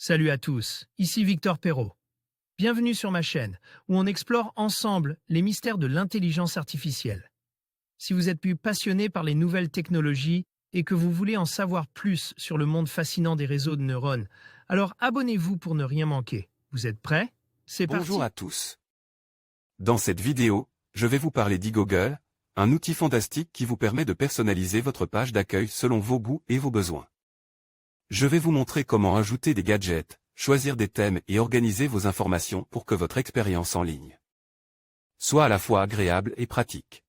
Salut à tous, ici Victor Perrault. Bienvenue sur ma chaîne, où on explore ensemble les mystères de l'intelligence artificielle. Si vous êtes plus passionné par les nouvelles technologies et que vous voulez en savoir plus sur le monde fascinant des réseaux de neurones, alors abonnez-vous pour ne rien manquer. Vous êtes prêts? C'est parti. Bonjour à tous. Dans cette vidéo, je vais vous parler d'eGoogle, un outil fantastique qui vous permet de personnaliser votre page d'accueil selon vos goûts et vos besoins. Je vais vous montrer comment ajouter des gadgets, choisir des thèmes et organiser vos informations pour que votre expérience en ligne soit à la fois agréable et pratique.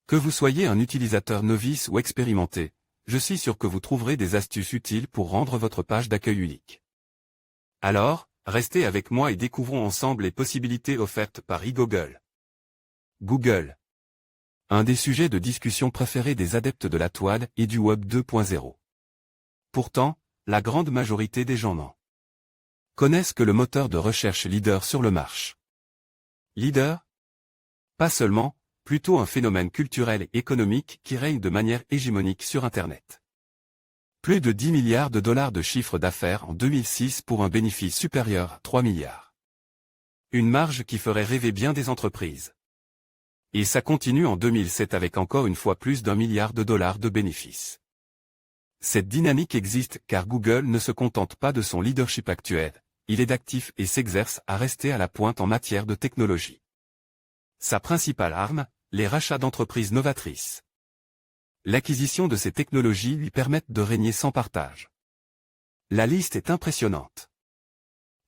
Que vous soyez un utilisateur novice ou expérimenté, je suis sûr que vous trouverez des astuces utiles pour rendre votre page d'accueil unique. Alors, restez avec moi et découvrons ensemble les possibilités offertes par eGoogle. Google. Un des sujets de discussion préférés des adeptes de la toile et du Web 2.0. Pourtant, la grande majorité des gens n'en connaissent que le moteur de recherche leader sur le marché. Leader? Pas seulement, plutôt un phénomène culturel et économique qui règne de manière hégémonique sur Internet. Plus de 10 milliards de dollars de chiffre d'affaires en 2006 pour un bénéfice supérieur à 3 milliards. Une marge qui ferait rêver bien des entreprises. Et ça continue en 2007 avec encore une fois plus d'1 milliard de dollars de bénéfices. Cette dynamique existe car Google ne se contente pas de son leadership actuel, il est actif et s'exerce à rester à la pointe en matière de technologie. Sa principale arme, les rachats d'entreprises novatrices. L'acquisition de ces technologies lui permettent de régner sans partage. La liste est impressionnante.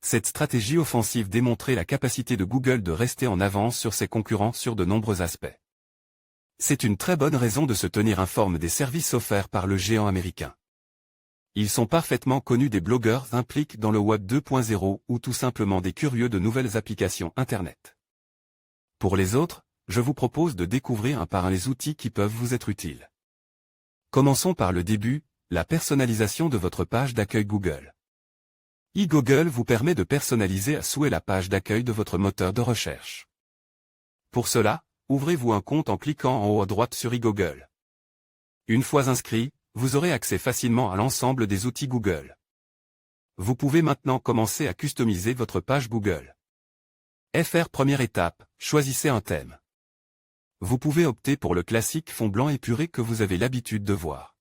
Cette stratégie offensive démontrait la capacité de Google de rester en avance sur ses concurrents sur de nombreux aspects. C'est une très bonne raison de se tenir informé des services offerts par le géant américain. Ils sont parfaitement connus des blogueurs impliqués dans le Web 2.0 ou tout simplement des curieux de nouvelles applications Internet. Pour les autres, je vous propose de découvrir un par un les outils qui peuvent vous être utiles. Commençons par le début, la personnalisation de votre page d'accueil Google. eGoogle vous permet de personnaliser à souhait la page d'accueil de votre moteur de recherche. Pour cela, ouvrez-vous un compte en cliquant en haut à droite sur eGoogle. Une fois inscrit, vous aurez accès facilement à l'ensemble des outils Google. Vous pouvez maintenant commencer à customiser votre page Google. Première étape, choisissez un thème. Vous pouvez opter pour le classique fond blanc épuré que vous avez l'habitude de voir.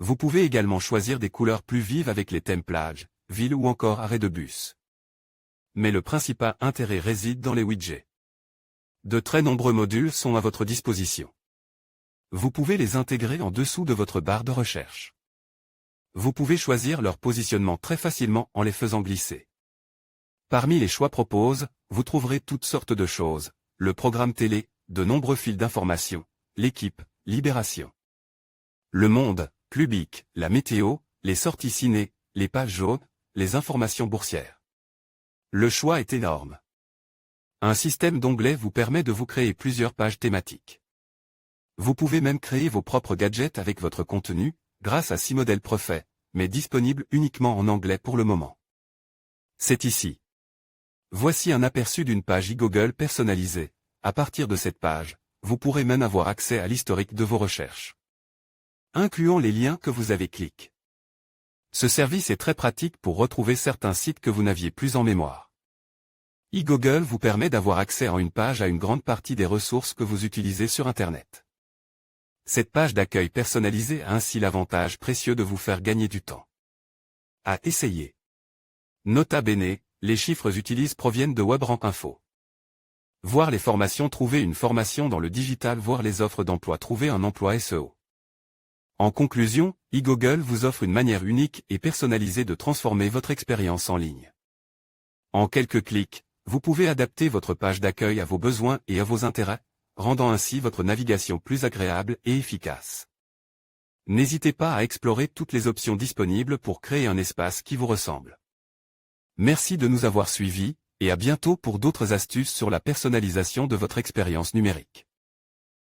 Vous pouvez également choisir des couleurs plus vives avec les thèmes plage, ville ou encore arrêt de bus. Mais le principal intérêt réside dans les widgets. De très nombreux modules sont à votre disposition. Vous pouvez les intégrer en dessous de votre barre de recherche. Vous pouvez choisir leur positionnement très facilement en les faisant glisser. Parmi les choix proposés, vous trouverez toutes sortes de choses, le programme télé, de nombreux fils d'information, l'équipe, Libération, Le Monde, Public, la météo, les sorties ciné, les pages jaunes, les informations boursières. Le choix est énorme. Un système d'onglets vous permet de vous créer plusieurs pages thématiques. Vous pouvez même créer vos propres gadgets avec votre contenu, grâce à 6 modèles préfaits, mais disponibles uniquement en anglais pour le moment. C'est ici. Voici un aperçu d'une page eGoogle personnalisée. À partir de cette page, vous pourrez même avoir accès à l'historique de vos recherches, incluant les liens que vous avez cliqués. Ce service est très pratique pour retrouver certains sites que vous n'aviez plus en mémoire. eGoogle vous permet d'avoir accès en une page à une grande partie des ressources que vous utilisez sur Internet. Cette page d'accueil personnalisée a ainsi l'avantage précieux de vous faire gagner du temps. À essayer. Nota bene, les chiffres utilisés proviennent de WebRank Info. Voir les formations, trouver une formation dans le digital, voir les offres d'emploi, trouver un emploi SEO. En conclusion, eGoogle vous offre une manière unique et personnalisée de transformer votre expérience en ligne. En quelques clics, vous pouvez adapter votre page d'accueil à vos besoins et à vos intérêts, rendant ainsi votre navigation plus agréable et efficace. N'hésitez pas à explorer toutes les options disponibles pour créer un espace qui vous ressemble. Merci de nous avoir suivis, et à bientôt pour d'autres astuces sur la personnalisation de votre expérience numérique.